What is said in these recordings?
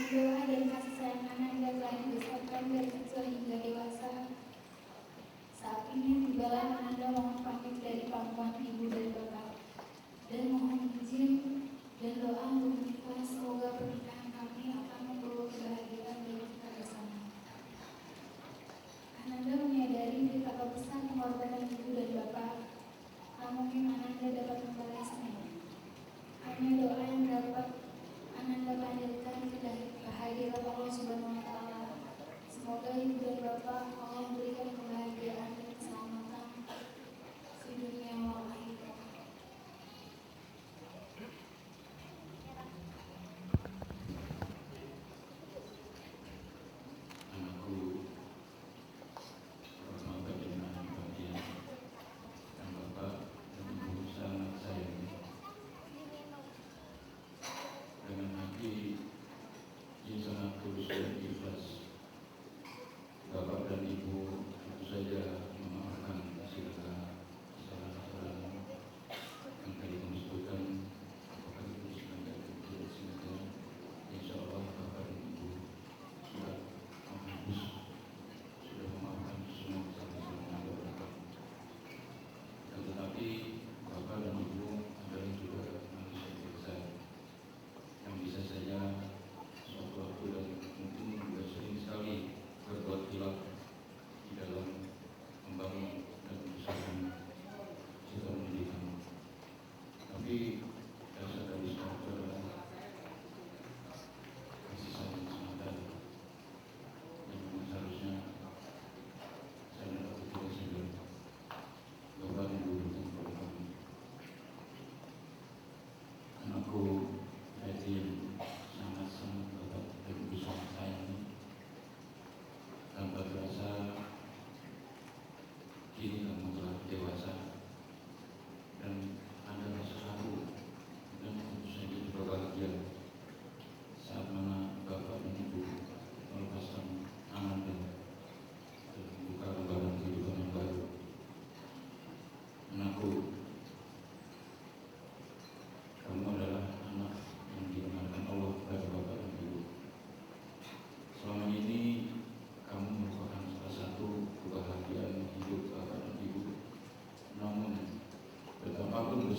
Doa dan kasih sayang anak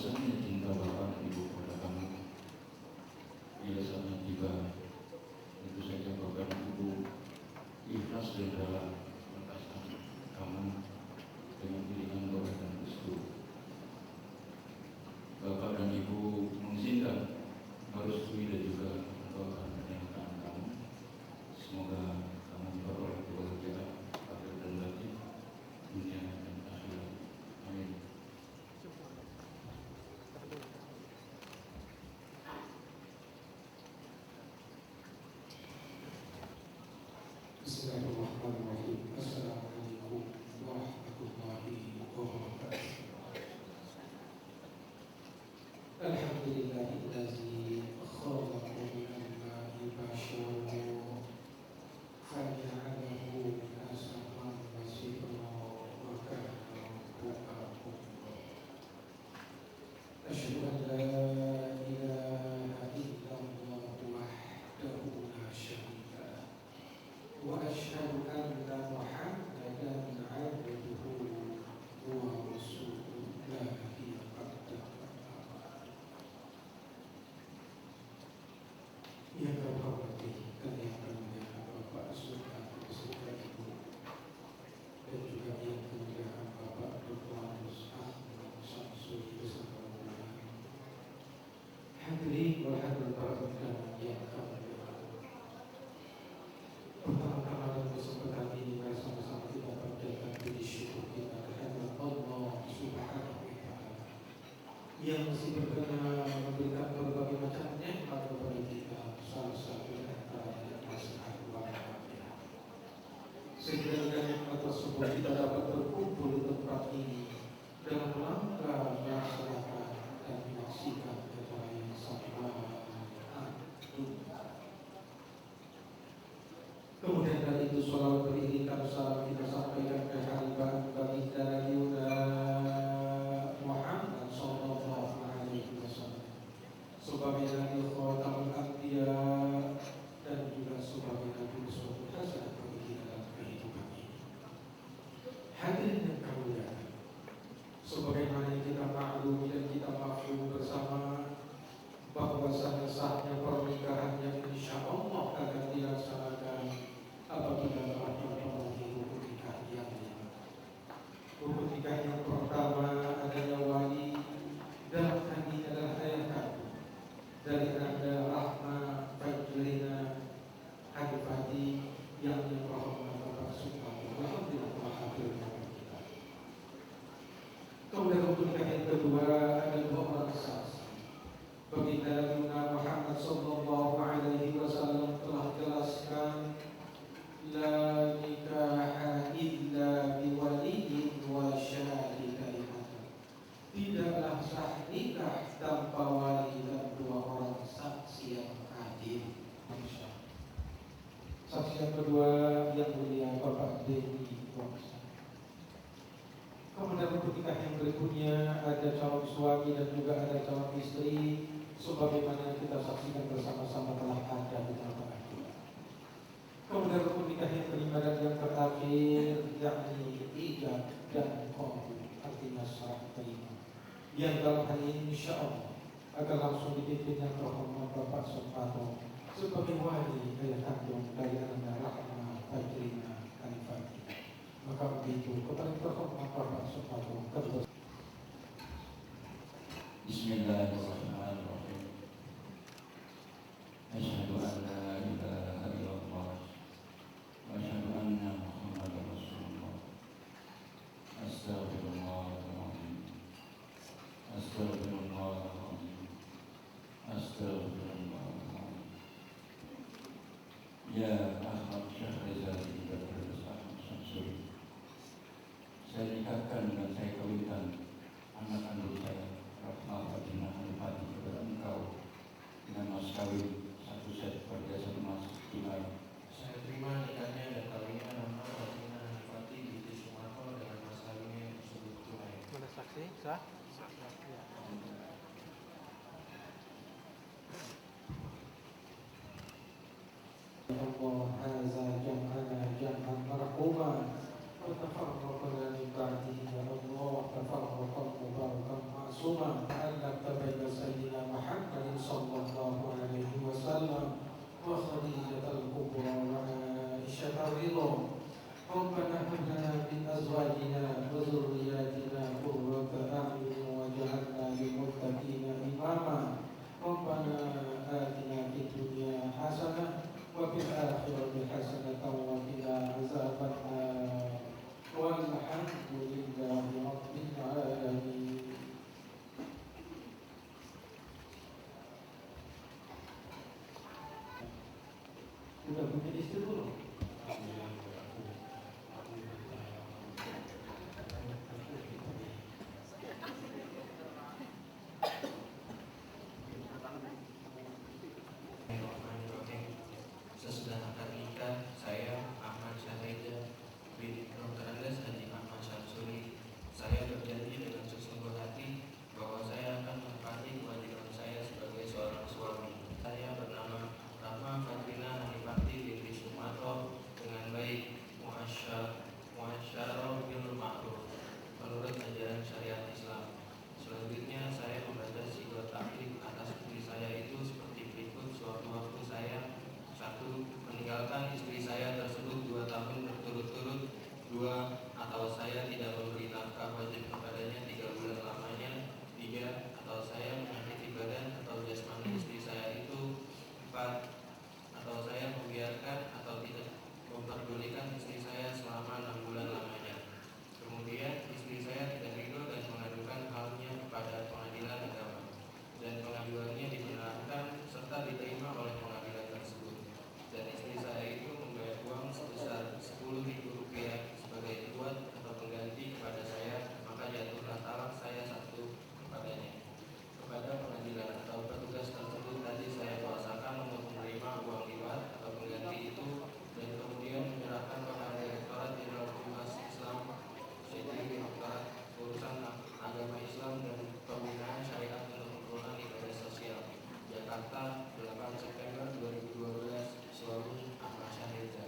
besarnya cinta Bapak dan Ibu kepada kamu. Bila saatnya tiba, tentu saja Bapak dan Ibu ikhlas dan rela melepaskan kamu dengan pilihan Bapak dan Restu. Bapak dan Ibu mengizinkan merestui dan juga mendoakan pernikahan kamu. Semoga kamu memperoleh kebahagiaan lahir dan batin, dunia dan akhirat. Amin. Bismillahirrahmanirrahim. Assalamualaikum warahmatullahi wabarakatuh. Alhamdulillahillazi khalaqa minal ma'i basharan faja'alahu nasaban wa sihran wa kana rabbuka asyhadu an la ilaha illallah wahdahu la syarika lah wa asyhadu anna Muhammadan abduhu wa rasuluhu la ilaha yang terhormati dan yang kemuliaan Bapak Sultan beserta Ibu dan juga yang kemuliaan Bapak Dr. Ahmad Samsuri beserta rombongan. Hadirin wal hadirat yang kami hormati. Pertama-tama dalam kesempatan ini mari sama-sama kita panjatkan puji syukur kita kehadirat Allah Subhanahu wa taala yang masih berkenan memberikan berbagai macam nikmat kepada kita, salah satu antara nikmat keluarga. Sehingga dengan nikmat tersebut kita dapat berkumpul di tempat ini dalam rangka melaksanakan dan menyaksikan acara yang sangat agung. Kemudian dari itu sholawat beriringan salam kita sampaikan ke hadirat baginda Nabi Muhammad sallallahu alaihi wasallam sebagai Nabi Khatamul Anbiya dan juga sebagai Nabi uswatun hasanah bagi kita dalam kehidupan ini. Hadirin yang kami muliakan, sebagaimana yang kita maklumi dan kita maklum bersama bahwa sahnya pernikahan yang insya Allah akan dilaksanakan apabila telah memenuhi rukun nikah yang lima. Rukun nikah yang pertama adalah wali, dalam hal ini adalah ayah kandung dari Anda Rahma Fajrina Hadifati yang terhormat Bapak Subhanahu alhamdulillah telah hadir dalam kita. Kemudian rukun nikah yang kedua adalah orang saksi. Baginda Nabi Muhammad sallallahu alaihi wasallam telah jelaskan la nikaha illa biwaliyin wa syahidai. Tidaklah sah nikah tanpa wali dan dua orang saksi yang adil. Saksi yang kedua yang mulia Bapak Dewi Wangsa. Kemudian untuk nikah yang berikutnya ada calon suami dan juga ada calon istri sebagaimana kita saksikan bersama-sama telah ada di tempat ini. Kemudian rukun nikah yang kelima dan yang terakhir yakni ijab dan qabul, artinya syarat terima, yang dalam hal ini insya Allah akan langsung dipimpin yang terhormat Bapak Soekarno sebagai wali ayah kandung dari Anda Rahma Fajrina Hadifati. Maka begitu kepada yang terhormat Bapak Soekarno terus. Bismillahirrahmanirrahim. Asyhadu an la ilaha illallah wa asyhadu anna Muhammadar Rasulullah. Astaghfirullahaladzim. Astaghfirullahaladzim. Astaghfirullahaladzim. Ya Ahmad Syahrizadi Dr. Ahmad Samsuri, saya nikahkan dan saya kawinkan anak kandung saya Rahma Fajrina Hadifati kepada engkau dengan mas kawin satu set perhiasan emas tunai. Saya terima nikahnya dan kawinnya Rahma Fajrina Hadifati binti Sumarto dengan mas kawinnya tersebut tunai. Mana saksi? Sah? Ya. Allah haza jam'ana jam'an marhuma wa tafarraqna min ba'dihi ya Allah tafarraqan mubarakan ma'suma. menjadi istri dulu. Sesudah akad nikah, saya Ahmad Syahriza bin Dr. Andes Haji Ahmad Syamsuri, saya berjanji dengan sesungguh hati bahwa saya akan menepati kewajiban saya sebagai seorang suami. Saya bernama Rahma Fatina Hanifati binti Sumarto dengan baik muasyarah bil ma'ruf menurut ajaran syariat Islam. Selanjutnya saya membaca sigot taklif atas istri saya itu seperti berikut. Sewaktu-waktu saya: 1. Meninggalkan istri saya tersebut 2 tahun berturut-turut. 2. Atau saya tidak memberi nafkah wajib kepadanya 3 bulan lamanya. 3. Atau saya menyakiti badan atau jasmani istri saya itu. 4. Atau saya membiarkan atau tidak memperdulikan istri saya selama 6 bulan lamanya. Kemudian istri saya tidak ridho dan mengadukan halnya kepada pengadilan agama, dan pengaduannya dibenarkan serta diterima oleh pengadilan tersebut. Dan istri saya itu membayar uang sebesar Rp10.000 sebagai tuat atau pengganti kepada saya, maka jatuhlah talak saya 1 kepadanya. Kepada pengadilan atau petugas tersebut tadi saya kuasakan untuk menerima uang liwat atau pengganti itu, dan kemudian menyerahkan kepada Direktorat Jenderal Humas Islam Direktorat Urusan Agama Islam dan Pembinaan Syariat untuk Pengelolaan Ibadah Sosial, Jakarta, 8 September 2012. Suami Ahmad Syahriza.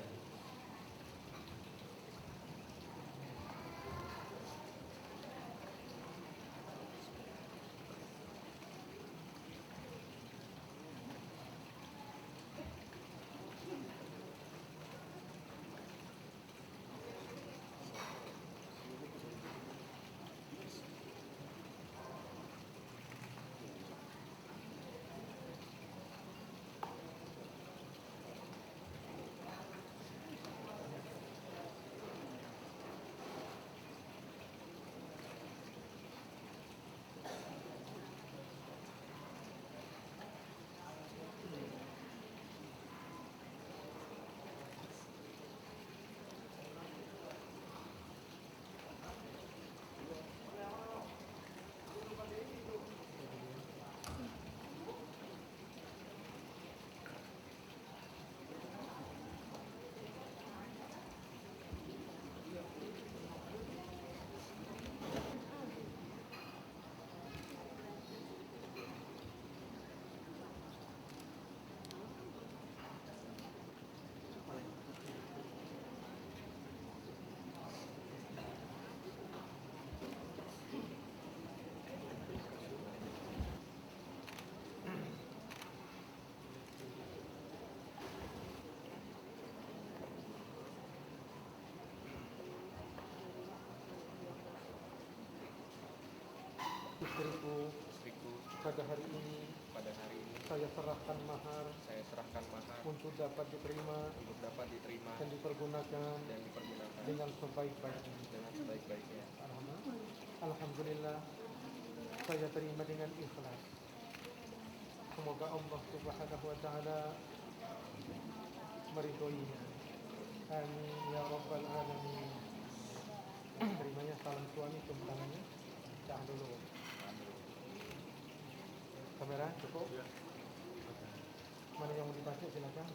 Istriku, pada hari ini saya serahkan mahar untuk dapat diterima dan dipergunakan dengan sebaik-baiknya. Alhamdulillah, saya terima dengan ikhlas. Semoga Allah Subhanahu wa Ta'ala meridhoinya. Amin ya Rabbal Alamin. Terimanya salam suami, tumpangannya jangan dulu. Kamera cukup? Mana yang mau dibaca silakan.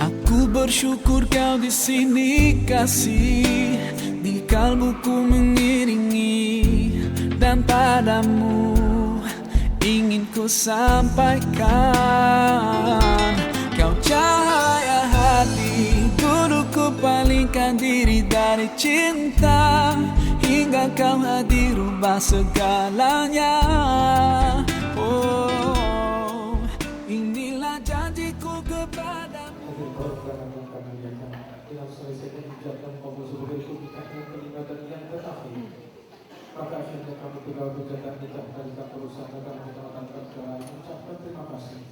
Aku bersyukur kau di sini kasih, di kalbuku mengiringi, dan padamu ingin ku sampaikan. Kau cahaya hati, dulu ku palingkan diri dari cinta, hingga kau hadir rubah segalanya. Oh, inilah janjiku kepadamu. Dengan selesainya hijab dan kabul sebagai nikah yang kelima dan yang terakhir, maka akhirnya kami tinggal berjalan di tengah perusahaan akan mengenalkan perkara mengucapkan terima kasih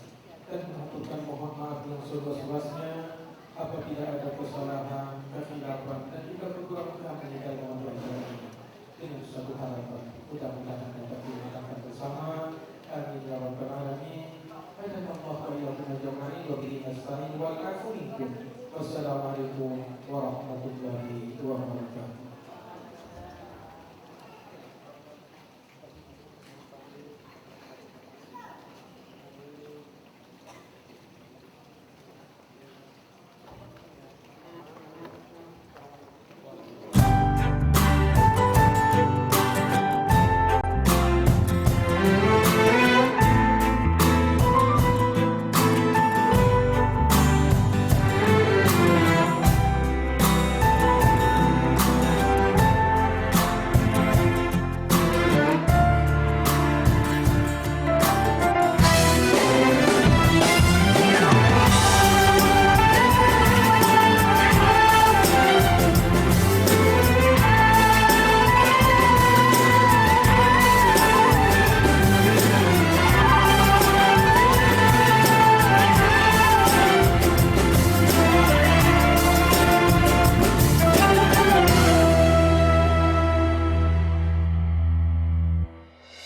dan mengaturkan mohon maaf yang seluas-luasnya apabila ada kesalahan, kesilapan dan juga kekurangan kami dalam belajar ini. Dengan suatu harapan mudah-mudahan dapat dilakukan bersama. Amin ya rabbal alamin. Hadanallahu wa iyyakum ajma'in wa bihi nasta'in wal 'afwu minkum. Wassalamualaikum warahmatullahi wabarakatuh.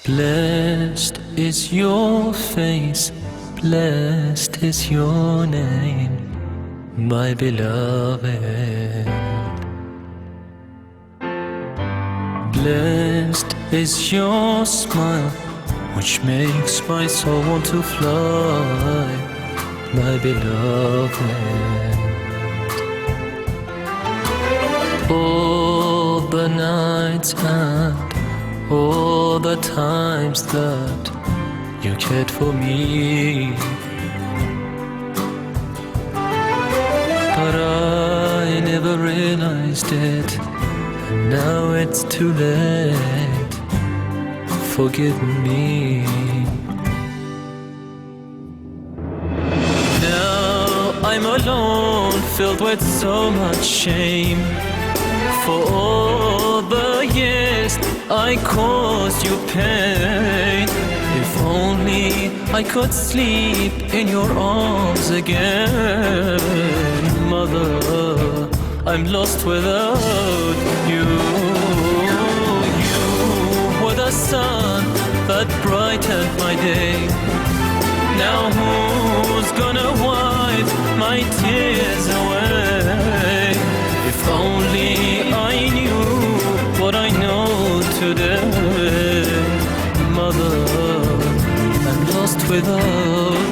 Blessed is your face, blessed is your name, my beloved. Blessed is your smile, which makes my soul want to fly, my beloved. All the nights and all the times that you cared for me, but I never realized it, and now it's too late. Forgive me. Now I'm alone, filled with so much shame for all the years I caused you pain. If only I could sleep in your arms again. Mother, I'm lost without you. You were the sun that brightened my day. Now who's gonna wipe my tears away? If only I knew what I know today. Mother, I'm lost without